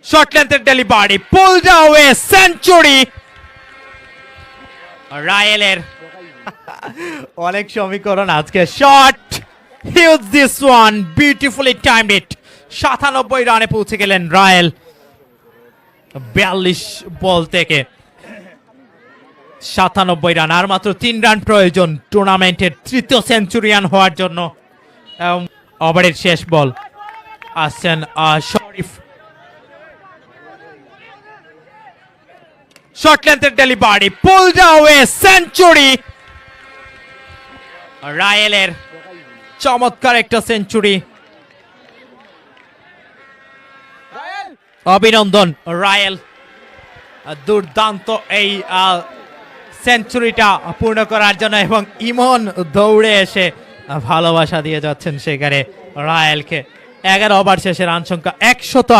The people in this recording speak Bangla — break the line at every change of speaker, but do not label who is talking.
শর্ট লেন্থের ডেলিভারি, পুলড অ্যাওয়ে, সেঞ্চুরি রায়েলের। অনেক সমীকরণ আজকে। Shot, huge this one, beautifully timed it. 97 রানে পৌঁছে গেলেন রায়েল 42 বল থেকে। 97 রান, আর মাত্র 3 রান প্রয়োজন টুর্নামেন্টের তৃতীয় সেঞ্চুরিয়ান হওয়ার জন্য। ওভারের শেষ বল আসছেন শরীফ। শর্ট লেন্থের ডেলিভারি, পুলড অ্যাওয়ে, সেঞ্চুরি রায়েলের। চমৎকার একটা সেঞ্চুরি। অভিনন্দন রায়েল, দুর্দান্ত এই সেঞ্চুরিটা পূর্ণ করার জন্য। এবং ইমন দৌড়ে এসে ভালোবাসা দিয়ে যাচ্ছেন সেখানে রায়েলকে। 11 ওভার শেষে রান সংখ্যা 100।